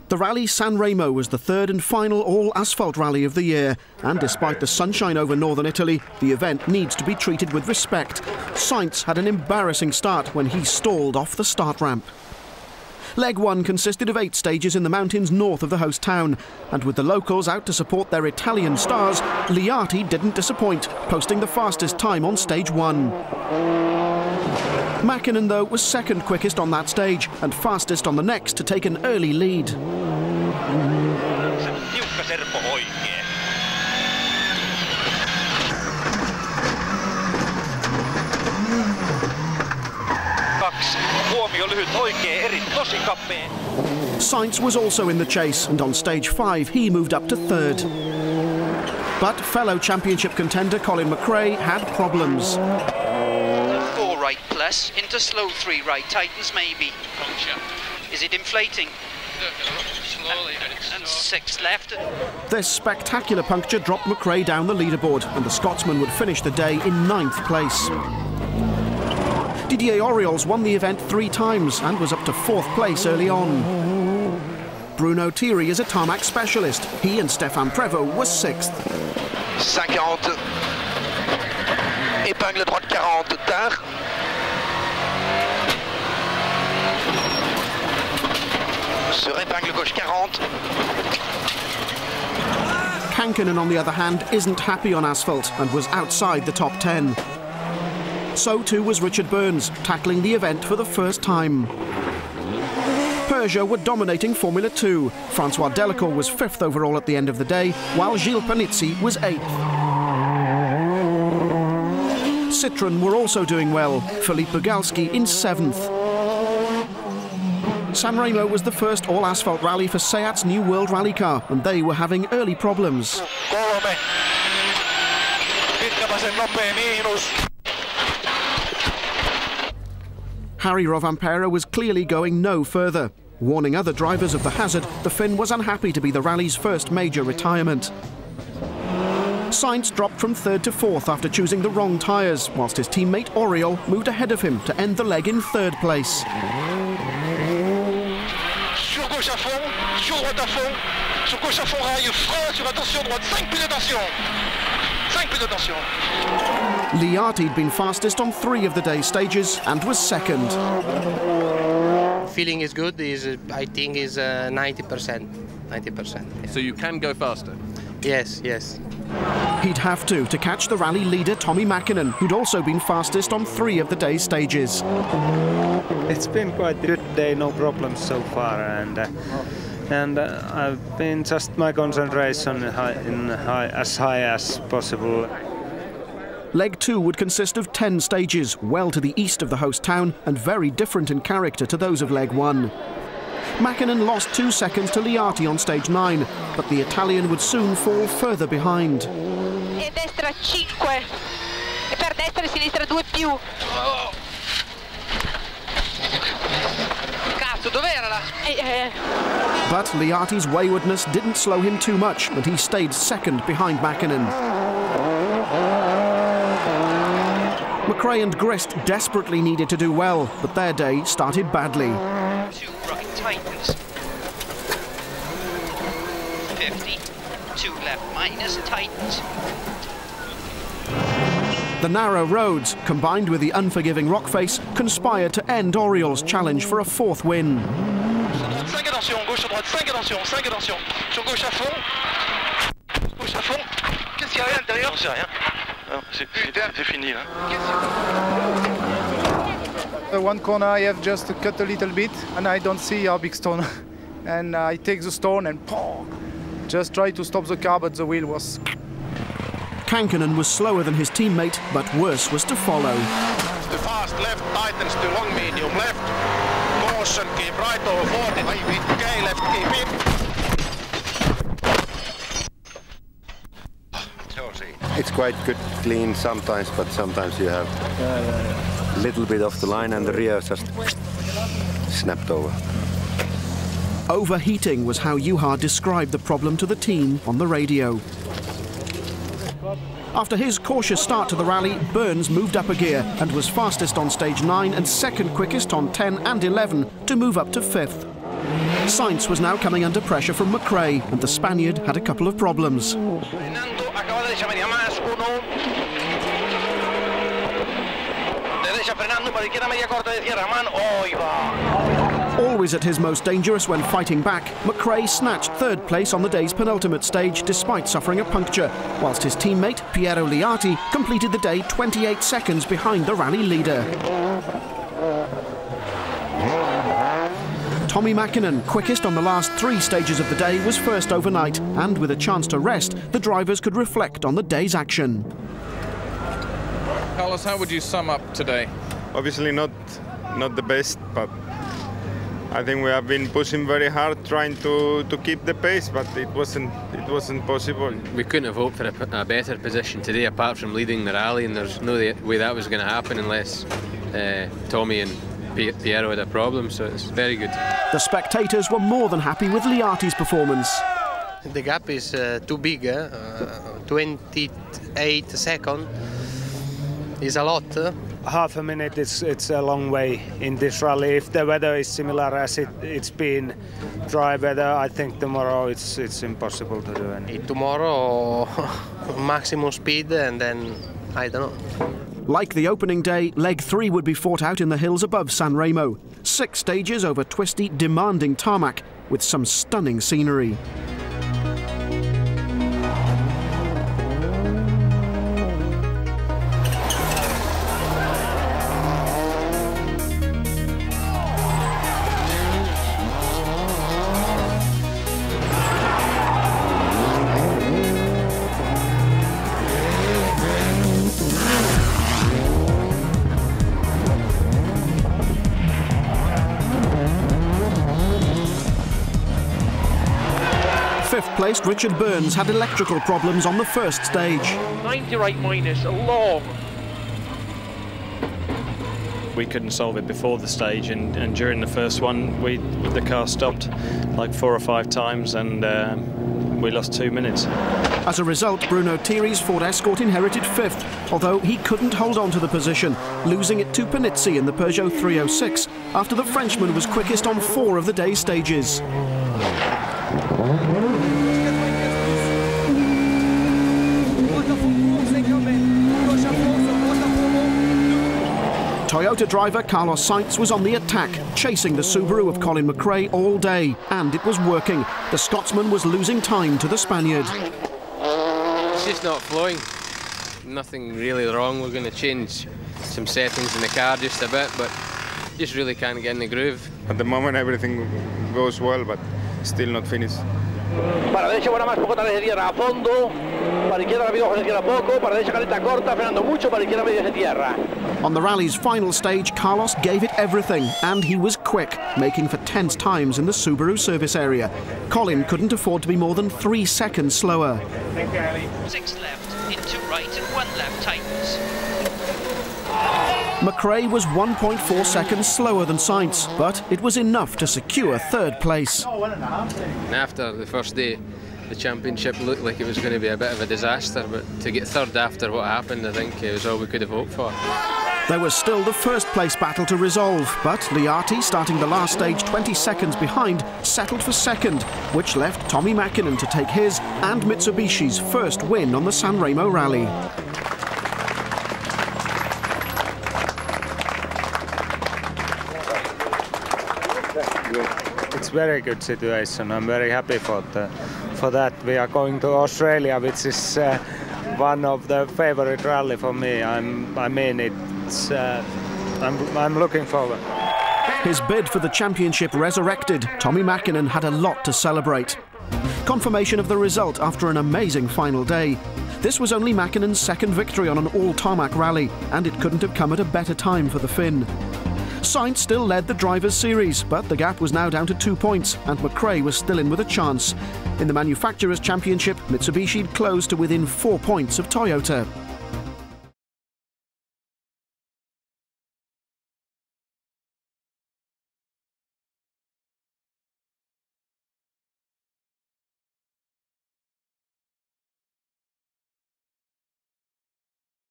The rally San Remo was the third and final all-asphalt rally of the year, and despite the sunshine over northern Italy, the event needs to be treated with respect. Sainz had an embarrassing start when he stalled off the start ramp. Leg 1 consisted of 8 stages in the mountains north of the host town, and with the locals out to support their Italian stars, Liati didn't disappoint, posting the fastest time on stage 1. Mäkinen, though, was second quickest on that stage and fastest on the next to take an early lead. Sainz was also in the chase, and on stage 5 he moved up to third. But fellow championship contender Colin McRae had problems. 4 right plus into slow 3 right tightens maybe. Is it inflating? Slowly. And 6 left. This spectacular puncture dropped McRae down the leaderboard, and the Scotsman would finish the day in 9th place. Didier Auriol's won the event 3 times and was up to 4th place early on. Bruno Thierry is a tarmac specialist. He and Stéphane Prévost were 6th. 540. Épingle droite 40 tard. Sur épingle gauche 40. Mäkinen, on the other hand, isn't happy on asphalt and was outside the top 10. So too was Richard Burns, tackling the event for the first time. Peugeot were dominating Formula 2. François Delacour was 5th overall at the end of the day, while Gilles Panizzi was 8th. Citroën were also doing well, Philippe Bugalski in 7th. San Remo was the first all-asphalt rally for Seat's new World Rally car, and they were having early problems. Harry Rovanperä was clearly going no further. Warning other drivers of the hazard, the Finn was unhappy to be the rally's first major retirement. Sainz dropped from 3rd to 4th after choosing the wrong tyres, whilst his teammate Auriol moved ahead of him to end the leg in 3rd place. Sur gauche à fond, sur droite à fond, sur gauche à fond rail, frein sur attention droite, 5 plus d'attention. 5 plus d'attention. Liati'd been fastest on 3 of the day's stages and was 2nd. Feeling is good. I think is 90%. 90%. Yeah. So you can go faster? Yes, yes. He'd have to catch the rally leader Tommi Mäkinen, who'd also been fastest on 3 of the day's stages. It's been quite a good day, no problems so far, and I've been just my concentration as high as possible. Leg 2 would consist of 10 stages, well to the east of the host town and very different in character to those of Leg 1. Mäkinen lost 2 seconds to Liati on stage 9, but the Italian would soon fall further behind. E destra 5, e per destra e sinistra 2 più. Cazzo, dov'era là? But Liati's waywardness didn't slow him too much, and he stayed 2nd behind Mäkinen. McRae and Grist desperately needed to do well, but their day started badly. 2 right tightens. 50. 2 left minus tightens. The narrow roads, combined with the unforgiving rock face, conspired to end Auriol's challenge for a 4th win. 5 attention, gauche à droite, 5 attention, 5 attention. Sur gauche à fond. Gauche à fond. Qu'est-ce qu'il y a à l'intérieur? Non, c'est rien. C'est fini là. One corner I have just to cut a little bit and I don't see a big stone. And I take the stone and just try to stop the car, but the wheel was... Mäkinen was slower than his teammate, but worse was to follow. Too fast left, tightens to long medium left. Caution, keep right over 40. Okay, left, keep it. It's quite good clean sometimes, but sometimes you have a little bit off the line and the rear just snapped over. Overheating was how Juha described the problem to the team on the radio. After his cautious start to the rally, Burns moved up a gear and was fastest on stage 9 and 2nd quickest on 10 and 11 to move up to 5th. Sainz was now coming under pressure from McRae, and the Spaniard had a couple of problems. Always at his most dangerous when fighting back, McRae snatched third place on the day's penultimate stage despite suffering a puncture, whilst his teammate Piero Liati completed the day 28 seconds behind the rally leader. Tommi Mäkinen, quickest on the last 3 stages of the day, was first overnight, and with a chance to rest, the drivers could reflect on the day's action. Carlos, how would you sum up today? Obviously not the best, but I think we have been pushing very hard, trying to keep the pace, but it wasn't possible. We couldn't have hoped for a better position today, apart from leading the rally, and there's no way that was going to happen unless Tommy and Piero had a problem, so it's very good. The spectators were more than happy with Liati's performance. The gap is too big, 28 seconds is a lot. Half a minute, it's a long way in this rally. If the weather is similar as it's been dry weather, I think tomorrow it's impossible to do anything. Tomorrow, maximum speed, and then I don't know. Like the opening day, leg 3 would be fought out in the hills above San Remo. 6 stages over twisty, demanding tarmac with some stunning scenery. Fifth-placed Richard Burns had electrical problems on the first stage. 90 right minus, long. We couldn't solve it before the stage, and during the first one, the car stopped like 4 or 5 times, and we lost 2 minutes. As a result, Bruno Thierry's Ford Escort inherited 5th, although he couldn't hold on to the position, losing it to Panizzi in the Peugeot 306 after the Frenchman was quickest on 4 of the day's stages. Toyota driver Carlos Sainz was on the attack, chasing the Subaru of Colin McRae all day, and it was working. The Scotsman was losing time to the Spaniard. It's just not flowing. Nothing really wrong. We're going to change some settings in the car just a bit, but just really can't get in the groove. At the moment everything goes well, but still not finished. Para derecha buena más, poco de tierra a fondo. Para izquierda rápido, de tierra poco. Para derecha caleta corta, frenando mucho. Para izquierda medio de tierra. On the rally's final stage, Carlos gave it everything, and he was quick, making for tense times in the Subaru service area. Colin couldn't afford to be more than 3 seconds slower. 6 left, into right and 1 left tightens. McRae was 1.4 seconds slower than Sainz, but it was enough to secure 3rd place. After the first day, the championship looked like it was going to be a bit of a disaster, but to get 3rd after what happened, I think it was all we could have hoped for. There was still the 1st place battle to resolve, but Liati, starting the last stage 20 seconds behind, settled for 2nd, which left Tommi Mäkinen to take his and Mitsubishi's 1st win on the San Remo Rally. It's very good situation. I'm very happy for that. We are going to Australia, which is one of the favorite rally for me. I'm looking forward. His bid for the championship resurrected, Tommi Mäkinen had a lot to celebrate. Confirmation of the result after an amazing final day. This was only Mäkinen's 2nd victory on an all-tarmac rally, and it couldn't have come at a better time for the Finn. Sainz still led the Drivers' Series, but the gap was now down to 2 points, and McRae was still in with a chance. In the Manufacturers' Championship, Mitsubishi closed to within 4 points of Toyota.